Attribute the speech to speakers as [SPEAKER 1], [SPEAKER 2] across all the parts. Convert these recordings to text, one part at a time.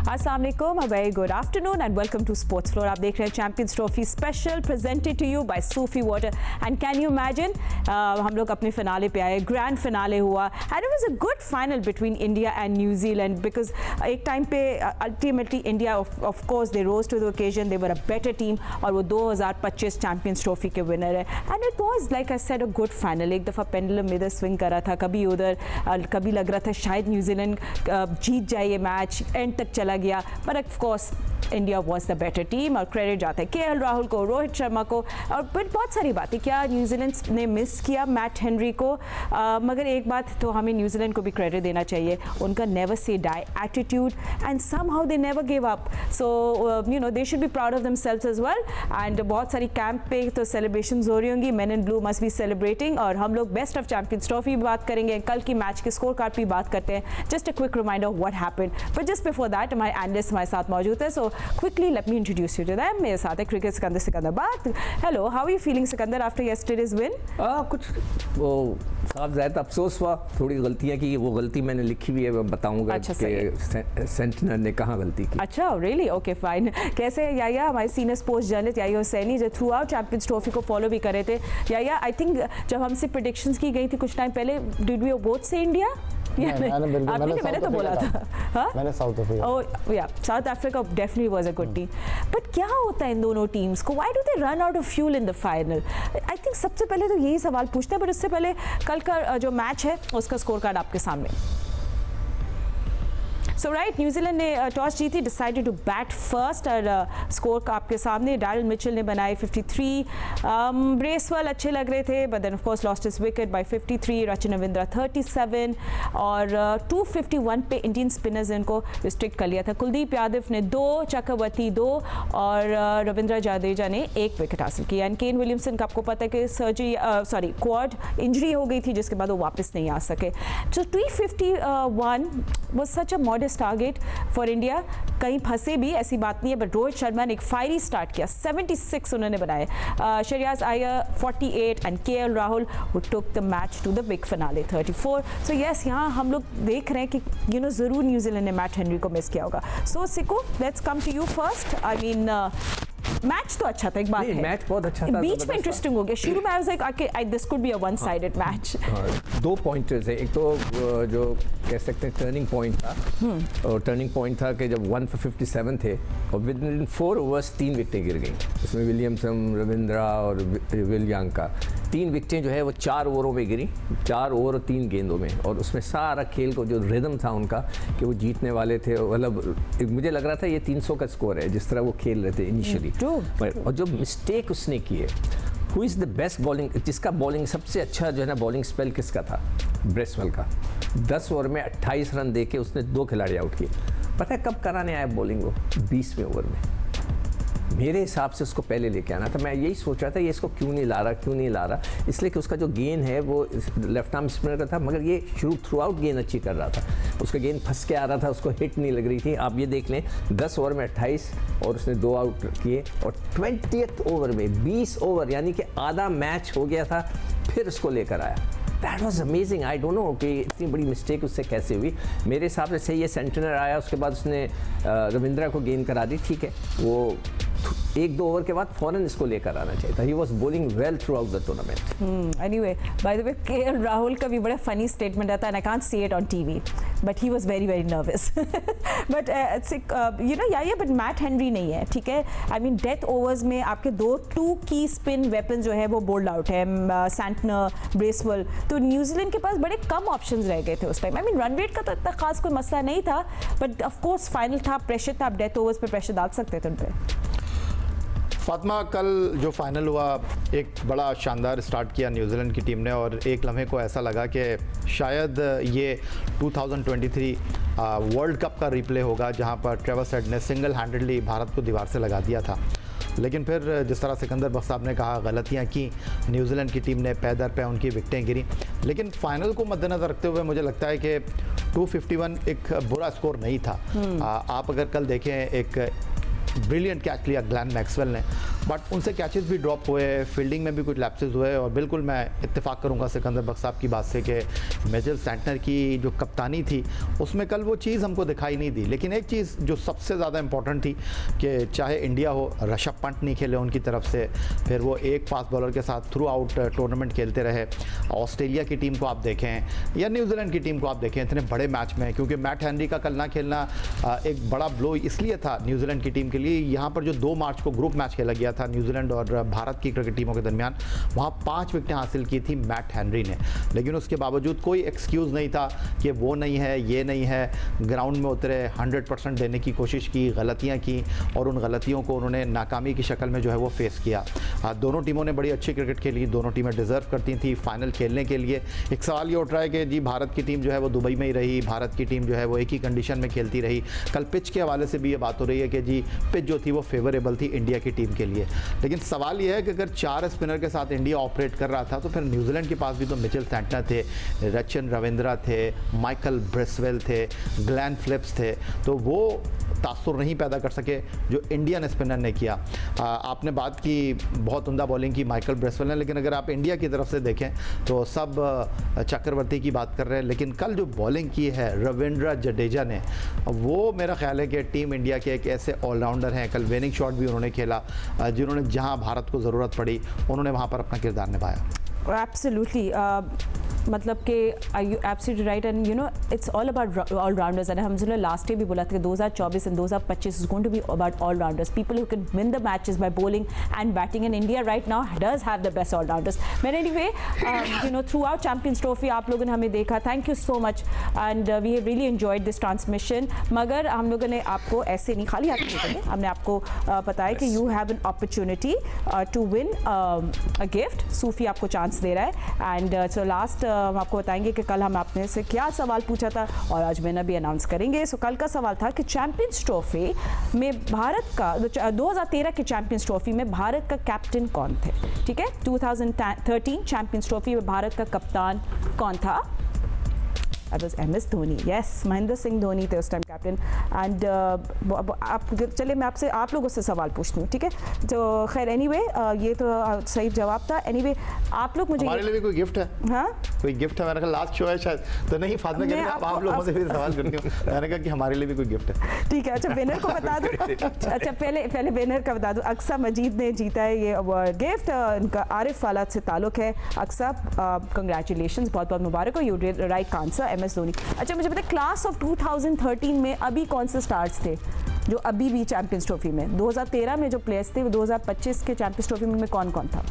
[SPEAKER 1] अस्सलाम वालेकुम, a very good afternoon and welcome to Sports Floor. आप देख रहे हैं champions trophy special presented to you by Sufi Water. And can you imagine हम लोग अपने फिनाले पे आए, ग्रैंड फिनाले हुआ and it was a good final between India and New Zealand because एक टाइम पे ultimately India of course they rose to the occasion, they were a better team और वो 2025 चैंपियंस ट्रॉफी के winner है. And it was like I said a good final. एक दफ़ा pendulum इधर swing कर रहा था, कभी उधर, कभी लग रहा था शायद न्यूजीलैंड जीत जाए ये मैच, एंड तक चला गया. But of course India was the better team और क्रेडिट जाता है केएल राहुल को, रोहित शर्मा को और फिर बहुत सारी बातें. क्या न्यूजीलैंड ने मिस किया मैट हेनरी को, मगर एक बात तो हमें न्यूजीलैंड को भी क्रेडिट देना चाहिए, उनका never say die attitude and somehow they never give up. So you know they should be proud of themselves as well. And बहुत सारी कैंप पे तो सेलिब्रेशंस हो रही होंगी, men in blue must be celebrating. और हम लोग बेस्ट ऑफ चैंपियंस ट्रॉफी भी बात करेंगे, कल की मैच के स्कोर कार्ड भी बात करते हैं. Just a quick reminder what happened, but just before that हमारे एनालिस्ट हमारे साथ मौजूद है. So quickly let me introduce you to them. मेरे साथ है cricket Sikandar Bakht. Hello, how are you feeling Sikandar after yesterday's win?
[SPEAKER 2] कुछ वो साफ ज़ाहिर अफसोस हुआ, थोड़ी गलतियाँ की, वो गलती मैंने लिखी हुई है, मैं बताऊंगा
[SPEAKER 1] अच्छा,
[SPEAKER 2] कि सेंटनर ने कहाँ गलती की.
[SPEAKER 1] अच्छा, रियली? Okay fine. कैसे है याया, हमारे सीनियर स्पोर्ट्स जर्नलिस्ट याया हुसैनी जो थ्रू आउट चैंपियंस ट्रॉफी को फॉलो भी कर रहे थे. याया, आई थिंक जब हमसे प्रेडिक्शंस की गई थी कुछ टाइम पहले, डिड वी बोथ से इंडिया? मैंने तो बोला था. हाँ, मैंने south Africa. Oh yeah, South Africa definitely was a good team. But क्या होता है इन दोनों टीम्स को, why do they run out of fuel in the final? I think सबसे पहले तो यही सवाल पूछते हैं. बट उससे पहले कल का जो मैच है उसका स्कोर कार्ड आपके सामने. सो राइट, न्यूजीलैंड ने टॉस जीती, डिसाइडेड टू बैट फर्स्ट और स्कोर का आपके सामने. डैरिल मिचेल ने बनाए 53, ब्रेसवेल अच्छे लग रहे थे but then of course lost his wicket by 53, Rachin Ravindra 37 और 251 पे इंडियन स्पिनर्स इनको रिस्ट्रिक्ट कर लिया था. कुलदीप यादव ने 2, चक्रवर्ती 2 और रविंद्र जडेजा ने 1 विकेट हासिल किया. एंड केन विलियमसन का आपको पता है कि सर्जरी क्वाड इंजरी हो गई थी जिसके बाद वो वापस नहीं आ सके. सो 251 was such a modest target for India. कहीं फंसे भी ऐसी बात नहीं है, बट रोहित शर्मा ने एक फायरी स्टार्ट किया, 76 उन्होंने बनाए. Shreyas Iyer 48 and KL Rahul who took the match to the big finale 34. So yes, यहाँ हम लोग देख रहे हैं कि you know ज़रूर न्यूजीलैंड ने मैट हेनरी को मिस किया होगा. So सिको, let's come to you first. I mean match तो अच्छा था, एक बात है,
[SPEAKER 2] मैच बहुत अच्छा था,
[SPEAKER 1] बीच में इंटरेस्टिंग हो गया. शुरू में I was like this could be a one sided match.
[SPEAKER 2] 2 pointers है. एक तो जो कह सकते हैं टर्निंग पॉइंट था, और टर्निंग पॉइंट था कि जब 1 for 57 थे और विद इन 4 ओवर्स 3 विकेटें गिर गई. इसमें विलियमसन, रविंद्रा और विलियांका 3 विकेटें जो है वो 4 ओवरों में गिरी, 4 ओवर और 3 गेंदों में. और उसमें सारा खेल को जो रिदम था उनका कि वो जीतने वाले थे, मतलब मुझे लग रहा था ये 300 का स्कोर है जिस तरह वो खेल रहे थे इनिशियली. और जो मिस्टेक उसने की है, who is the best bowling, जिसका बॉलिंग सबसे अच्छा जो है ना बॉलिंग स्पेल किसका था? ब्रेसवेल का. 10 ओवर में 28 रन देके उसने 2 खिलाड़ी आउट किए. पता है कब कराने आया बॉलिंग वो? 20वें ओवर में. मेरे हिसाब से उसको पहले लेके आना था. मैं यही सोच रहा था ये इसको क्यों नहीं ला रहा, इसलिए कि उसका जो गेंद है वो लेफ्ट आर्म स्पिनर का था, मगर ये थ्रू आउट गेंद अच्छी कर रहा था. उसका गेंद फंस के आ रहा था, उसको हिट नहीं लग रही थी. आप ये देख लें, 10 ओवर में 28 और उसने 2 आउट किए. और 20th ओवर में 20 ओवर यानी कि आधा मैच हो गया था, फिर उसको लेकर आया. That was amazing. I don't know कि इतनी बड़ी मिस्टेक उससे कैसे हुई. मेरे हिसाब से सही है, सेंटनर आया, उसके बाद उसने रविंद्रा को गेंद करा दी. ठीक है, वो 1-2 ओवर के बाद फौरन इसको लेकर आना चाहिए था. He was bowling well through out the tournament.
[SPEAKER 1] Anyway, by the way KL Rahul का भी बड़ा फनी स्टेटमेंट आता है, I can't see it on TV but he was very very nervous. But you know या बट मैट हेनरी नहीं है, ठीक है. आई मीन डेथ ओवर्स में आपके 2 की स्पिन वेपन जो है वो बोल्ड आउट है, सैंटनर, ब्रेसवेल. तो न्यूजीलैंड के पास बड़े कम ऑप्शंस रह गए थे उस time. I mean run rate का तो इतना खास कोई मसला नहीं था, बट ऑफ कोर्स फाइनल था, प्रेशर था, आप डेथ ओवर्स पे प्रेशर डाल सकते थे उन पे.
[SPEAKER 3] फातिमा, कल जो फाइनल हुआ, एक बड़ा शानदार स्टार्ट किया न्यूजीलैंड की टीम ने और एक लम्हे को ऐसा लगा कि शायद ये 2023 वर्ल्ड कप का रिप्ले होगा जहां पर ट्रेविस हेड ने सिंगल हैंडेडली भारत को दीवार से लगा दिया था. लेकिन फिर जिस तरह सिकंदर बख्श साहब ने कहा, गलतियां की न्यूजीलैंड की टीम ने, पै दर पे उनकी विकेटें गिरी. लेकिन फाइनल को मद्देनज़र रखते हुए मुझे लगता है कि 251 एक बुरा स्कोर नहीं था. आप अगर कल देखें, एक ब्रिलियंट कैच लिया ग्लैन मैक्सवेल ने, बट उनसे कैचेस भी ड्रॉप हुए, फील्डिंग में भी कुछ लैप्सेस हुए। और बिल्कुल मैं इत्तेफाक करूंगा सिकंदर बख्श साहब की बात से कि मिचेल सैंटनर की जो कप्तानी थी उसमें कल वो चीज़ हमको दिखाई नहीं दी। लेकिन एक चीज़ जो सबसे ज़्यादा इंपॉर्टेंट थी कि चाहे इंडिया हो, ऋषभ पंत नहीं खेले उनकी तरफ से, फिर वो एक फास्ट बॉलर के साथ थ्रू आउट टूर्नामेंट खेलते रहे। ऑस्ट्रेलिया की टीम को आप देखें या न्यूजीलैंड की टीम को आप देखें इतने बड़े मैच में, क्योंकि मैट हेनरी का कल ना खेलना एक बड़ा ब्लो इसलिए था न्यूजीलैंड की टीम के लिए। यहाँ पर जो 2 मार्च को ग्रुप मैच खेला गया था न्यूजीलैंड और भारत की क्रिकेट टीमों के दरमियान, वहाँ 5 विकेटें हासिल की थी मैट हेनरी ने। लेकिन उसके बावजूद कोई एक्सक्यूज़ नहीं था कि वो नहीं है, ये नहीं है। ग्राउंड में उतरे, 100% देने की कोशिश की, गलतियाँ की और उन गलतियों को उन्होंने नाकामी की शक्ल में जो है वो फेस किया। दोनों टीमों ने बड़ी अच्छी क्रिकेट खेली, दोनों टीमें डिज़र्व करती थी फाइनल खेलने के लिए। एक सवाल ये उठ रहा है कि जी भारत की टीम जो है वो दुबई में ही रही, भारत की टीम जो है वो एक ही कंडीशन में खेलती रही। कल पिच के हवाले से भी ये बात हो रही है कि जी पिच जो थी वो फेवरेबल थी इंडिया की टीम के लिए। लेकिन सवाल ये है कि अगर 4 स्पिनर के साथ इंडिया ऑपरेट कर रहा था तो फिर न्यूजीलैंड के पास भी तो मिचेल सैंटनर थे, रचिन रविंद्रा थे, माइकल ब्रेसवेल थे, ग्लैन फिलिप्स थे, तो वो तासुर नहीं पैदा कर सके जो इंडियन स्पिनर ने किया। आपने बात की बहुत उम्दा बॉलिंग की माइकल ब्रेसवेल ने, लेकिन अगर आप इंडिया की तरफ से देखें तो सब चक्रवर्ती की बात कर रहे हैं। लेकिन कल जो बॉलिंग की है रविंद्र जडेजा ने, वो मेरा ख्याल है कि टीम इंडिया के एक ऐसे ऑलराउंडर हैं। कल विनिंग शॉट भी उन्होंने खेला, जिन्होंने जहां भारत को ज़रूरत पड़ी उन्होंने वहां पर अपना किरदार निभाया।
[SPEAKER 1] एब्सोल्युटली, मतलब कि you absolutely right and you know it's all about all rounders. And हमने लास्ट ईयर भी बोला था कि 2024 and 2025 is going to be about all rounders, people who can win the matches by bowling and batting. And India right now does have the best all rounders. But anyway, you know throughout champions trophy आप लोगों ने हमें देखा, thank you so much and we have really enjoyed this transmission. मगर हम लोगों ने आपको ऐसे नहीं खाली हाथ नहीं करेंगे, हमने आपको बताया कि you have an opportunity to win a gift. सूफी आपको चांस दे रहा है एंड सो लास्ट हम आपको बताएंगे कि कल हम आपने से क्या सवाल पूछा था और आज मैंने भी अनाउंस करेंगे। सो कल का सवाल था कि चैंपियंस ट्रॉफी में भारत का 2013 के चैंपियंस ट्रॉफी में भारत का कैप्टन कौन थे? ठीक है, 2013 चैंपियंस ट्रॉफी में भारत का कप्तान कौन था? That was MS Dhoni, yes, Mahendra Singh Dhoni थे उस टाइम कैप्टन। एंड आप चलिए मैं आपसे आप लोगों से सवाल पूछती हूँ, ठीक है? तो खैर एनीवे ये तो सही जवाब था। एनीवे आप लोग मुझे
[SPEAKER 3] हमारे लिए भी कोई गिफ्ट है?
[SPEAKER 1] हाँ,
[SPEAKER 3] कोई गिफ्ट है? मैंने कहा लास्ट शो है शायद, तो नहीं फातिमा कह रही है, आप लोगों से भी सवाल करती हूँ। मैंने कहा कि हमारे लिए भी कोई गिफ्ट है।
[SPEAKER 1] ठीक है, अच्छा विनर को बता दूँ। अच्छा पहले विनर का बता दूँ। अक्सा मजीद ने जीता है ये गिफ्ट, उनका आरिफ वाला से ताल्लुक है। अक्सा कंग्रेचुलेशंस, बहुत बहुत मुबारक हो, you did right answer, MS Dhoni. अच्छा मुझे पता है क्लास ऑफ 2013 में अभी कौन से स्टार्स थे जो अभी भी चैंपियंस ट्रॉफी में? 2013 में जो प्लेयर्स थे वो 2025 के चैंपियंस ट्रॉफी में कौन कौन था?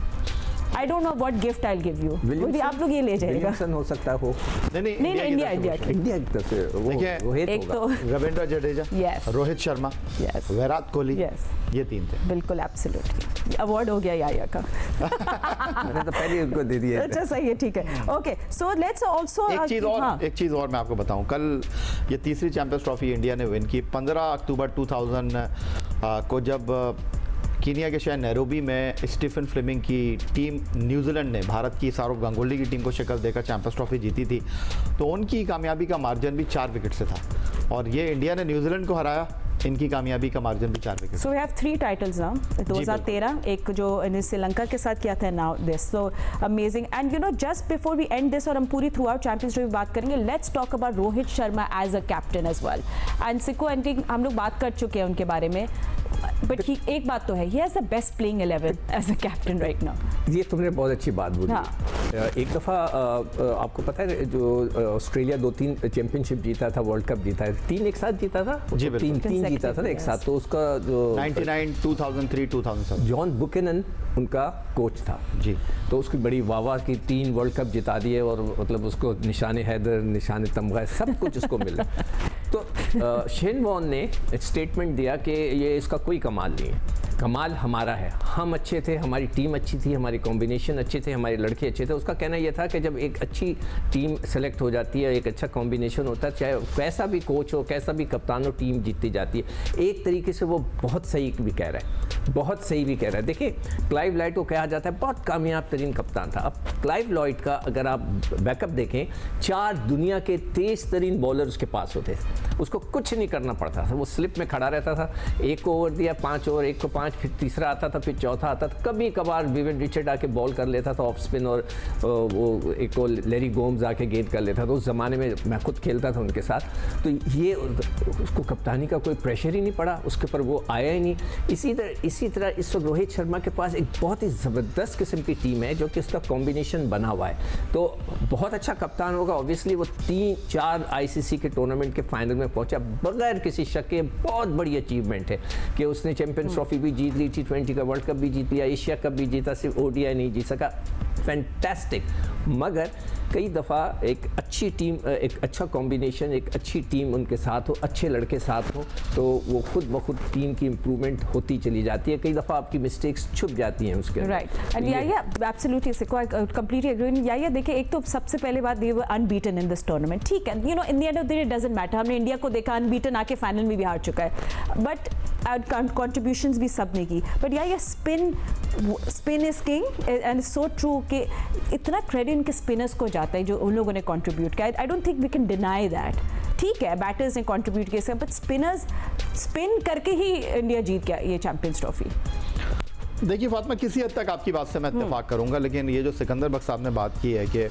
[SPEAKER 1] I don't know what gift I will give you, वो भी आप लोग ये ले जाइएगा।
[SPEAKER 2] विलियमसन हो सकता है, हो
[SPEAKER 3] नहीं
[SPEAKER 1] इंडिया
[SPEAKER 2] इंडिया की तरफ से वो रोहित
[SPEAKER 1] एक तो
[SPEAKER 3] Ravindra Jadeja,
[SPEAKER 1] Yes.
[SPEAKER 3] Rohit Sharma,
[SPEAKER 1] Yes.
[SPEAKER 3] Virat Kohli,
[SPEAKER 1] Yes.
[SPEAKER 3] ये 3 थे।
[SPEAKER 1] बिल्कुल एब्सोल्युटली, अवार्ड हो गया याया का।
[SPEAKER 2] मैंने तो पहले उनको दे दिया।
[SPEAKER 1] अच्छा सही है, ठीक है, ओके। सो लेट्स आल्सो
[SPEAKER 3] एक चीज़ और मैं आपको बताऊं, कल ये तीसरी चैंपियंस ट्रॉफी इंडिया ने विन की। 15 अक्टूबर 2000 को जब कीनिया के शहर नैरोबी में स्टीफन फ्लेमिंग की टीम न्यूजीलैंड ने भारत की सौरव गांगुली की टीम को शिकस्त देकर चैंपियंस ट्रॉफी जीती थी, तो उनकी कामयाबी का मार्जिन भी 4 विकेट से था और ये इंडिया ने न्यूजीलैंड को हराया, इनकी कामयाबी का मार्जिन भी 4 wicket.
[SPEAKER 1] So we have 3 titles now, 2013 एक जो श्रीलंका के साथ किया था, now this, so amazing. And you know just before we end this, और हम पूरी थ्रू आउट चैंपियंस ट्रॉफी बात करेंगे, let's talk about Rohit Sharma as a captain as well. And सिको एंटिंग हम लोग बात कर चुके हैं उनके बारे में, बट एक बात तो है, he has the best playing 11 as a captain right now.
[SPEAKER 2] ये तुमने बहुत अच्छी बात बोली।
[SPEAKER 1] हाँ।
[SPEAKER 2] एक दफ़ा आपको पता है जो ऑस्ट्रेलिया 2-3 चैंपियनशिप जीता था, वर्ल्ड कप जीता है, 3 एक साथ जीता था,
[SPEAKER 3] जी बिल्कुल,
[SPEAKER 2] 3 जीता था ना एक साथ। तो उसका जो
[SPEAKER 3] 99, 2003, 2007
[SPEAKER 2] जॉन बुकेनन उनका कोच था
[SPEAKER 3] जी,
[SPEAKER 2] तो उसकी बड़ी वाह की 3 वर्ल्ड कप जिता दिए और मतलब उसको निशान हैदर, निशान तमगा, सब कुछ उसको मिला। तो शेन वॉर्न ने स्टेटमेंट दिया कि ये इसका कोई कमाल नहीं है, कमाल हमारा है, हम अच्छे थे, हमारी टीम अच्छी थी, हमारी कॉम्बिनेशन अच्छे थे, हमारे लड़के अच्छे थे। उसका कहना यह था कि जब एक अच्छी टीम सेलेक्ट हो जाती है, एक अच्छा कॉम्बिनेशन होता है, चाहे कैसा भी कोच हो, कैसा भी कप्तान हो, टीम जीतती जाती है। एक तरीके से वो बहुत सही भी कह रहा है, बहुत सही भी कह रहा है। देखिए क्लाइव लॉयड को कहा जाता है बहुत कामयाब तरीन कप्तान था। अब क्लाइव लॉयड का अगर आप बैकअप देखें, 4 दुनिया के तेज तरीन बॉलर उसके पास होते थे, उसको कुछ नहीं करना पड़ता था, वो स्लिप में खड़ा रहता था, एक को ओवर दिया 5 ओवर, एक को 5, फिर तीसरा आता था, फिर चौथा आता था। कभी कभार विवियन रिचर्ड आके बॉल कर लेता था ऑफ स्पिन, और वो एक को लेरी गोम्स आके गेंद कर लेता था। उस ज़माने में मैं खुद खेलता था उनके साथ, तो ये उसको कप्तानी का कोई प्रेशर ही नहीं पड़ा, उसके ऊपर वो आया ही नहीं। इसी तरह इस वक्त रोहित शर्मा के पास एक बहुत ही ज़बरदस्त किस्म की टीम है जो कि उसका कॉम्बिनेशन बना हुआ है, तो बहुत अच्छा कप्तान होगा। ऑब्वियसली वो 3-4 ICC के टूर्नामेंट के फाइनल में पहुंचा बगैर किसी शक के, बहुत बड़ी अचीवमेंट है कि उसने चैंपियंस ट्रॉफी भी जीत ली, T20 का वर्ल्ड कप भी जीत लिया, एशिया कप भी जीता, सिर्फ ODI नहीं जीत सका। फैंटास्टिक। मगर कई दफ़ा एक अच्छी टीम, एक अच्छा कॉम्बिनेशन, एक अच्छी टीम उनके साथ हो, अच्छे लड़के साथ हो, तो वो खुद ब खुद टीम की इम्प्रूवमेंट होती चली जाती है। कई दफ़ा आपकी मिस्टेक्स छुप जाती हैं उसके अंदर।
[SPEAKER 1] राइट, एंड या एब्सोल्युटली कंप्लीटली एग्री। या देखिए, एक तो सबसे पहले बात, दे वर अनबीटन इन दिस टूर्नामेंट, ठीक है, you know in the end of the day doesn't matter. हमने इंडिया को देखा अनबीटन आके फाइनल में भी हार चुका है, बट कंट्रीब्यूशंस भी सबने की। बट या spin is king and so true कि इतना क्रेडिट इनके स्पिनर्स को जाता है जो उन लोगों ने कंट्रीब्यूट किया। I don't think we can deny that. ठीक है, बैटर्स ने कंट्रीब्यूट किया, बट स्पिनर्स स्पिन करके ही इंडिया जीत गया ये चैंपियंस ट्रॉफी।
[SPEAKER 3] देखिए फातिमा, किसी हद तक आपकी बात से मैं इत्तेफाक करूंगा, लेकिन ये जो सिकंदर बख्श साहब ने बात की है कि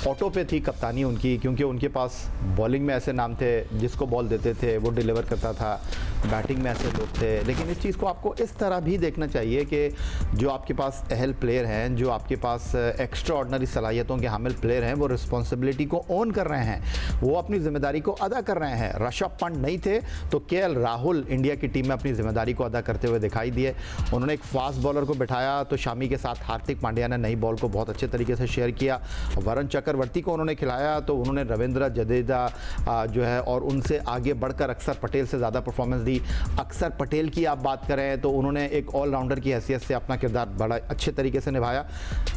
[SPEAKER 3] ऑटो पे थी कप्तानी उनकी, क्योंकि उनके पास बॉलिंग में ऐसे नाम थे जिसको बॉल देते थे वो डिलीवर करता था, बैटिंग में ऐसे लोग थे। लेकिन इस चीज़ को आपको इस तरह भी देखना चाहिए कि जो आपके पास अहल प्लेयर हैं, जो आपके पास एक्स्ट्रा ऑर्डनरी सलाहियतों के हामिल प्लेयर हैं, वो रिस्पॉन्सिबिलिटी को ओन कर रहे हैं, वो अपनी जिम्मेदारी को अदा कर रहे हैं। ऋषभ पंत नहीं थे तो KL राहुल इंडिया की टीम में अपनी जिम्मेदारी को अदा करते हुए दिखाई दिए। उन्होंने एक फास्ट बॉलर को बिठाया तो शामी के साथ हार्दिक पांड्या ने नई बॉल को बहुत अच्छे तरीके से शेयर किया। वरुण चक्रवर्ती को उन्होंने खिलाया तो उन्होंने रविंद्र जडेजा जो है और उनसे आगे बढ़कर अक्षर पटेल से ज़्यादा परफॉर्मेंस दी। अक्षर पटेल की आप बात करें तो उन्होंने एक ऑलराउंडर की हैसियत से अपना किरदार बड़ा अच्छे तरीके से निभाया।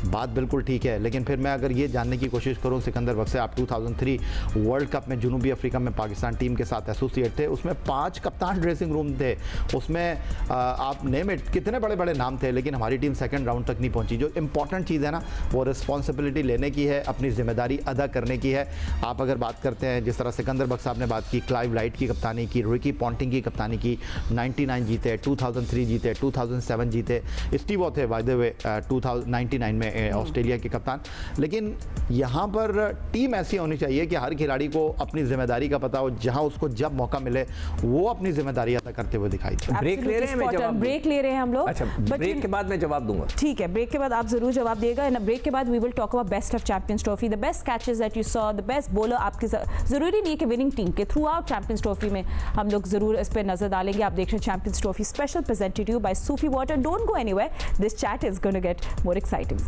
[SPEAKER 3] बात बिल्कुल ठीक है, लेकिन फिर मैं अगर ये जानने की कोशिश करूँ सिकंदर बख्श से, आप 2003 वर्ल्ड कप में जनूबी अफ्रीका में पाकिस्तान टीम के साथ एसोसिएट थे, उसमें 5 कप्तान ड्रेसिंग रूम थे, उसमें आप नेम इट कितने बड़े बड़े नाम थे, लेकिन हमारी टीम सेकंड राउंड तक नहीं पहुंची। जो इंपॉर्टेंट चीज़ है ना, वो रिस्पॉन्सिबिलिटी लेने की है, अपनी जिम्मेदारी अदा करने की है। आप अगर बात करते हैं जिस तरह सिकंदर बख्श साहब ने बात की, क्लाइव लॉयड की कप्तानी की, रिकी पॉन्टिंग की कप्तानी की, 99 जीते, 2003 जीते, 2007 जीते, स्टीव वॉ थे बाय द वे 1999 में ऑस्ट्रेलिया के कप्तान। लेकिन यहाँ पर टीम ऐसी होनी चाहिए कि हर खिलाड़ी को अपनी जिम्मेदारी का पता हो, जहाँ उसको जब मौका मिले वो अपनी जिम्मेदारी अदा करते हुए दिखाई दे।
[SPEAKER 1] ब्रेक ले रहे हैं, ब्रेक ले रहे हैं हम लोग।
[SPEAKER 2] अच्छा, ब्रेक के बाद मैं जवाब दूंगा।
[SPEAKER 1] ठीक है, ब्रेक के बाद आप जरूर जवाब देगा। एंड ब्रेक के बाद we will talk about best of champions trophy, the best catches that you saw, the best bowler. आपके जरूरी नहीं है कि विनिंग टीम के थ्रू आउट चैंपियंस ट्रॉफी में हम लोग जरूर इस पर नजर डालेंगे। आप देख रहे हैं champions trophy special presented you by Sufi water. Don't go anywhere, this chat is going to get more exciting.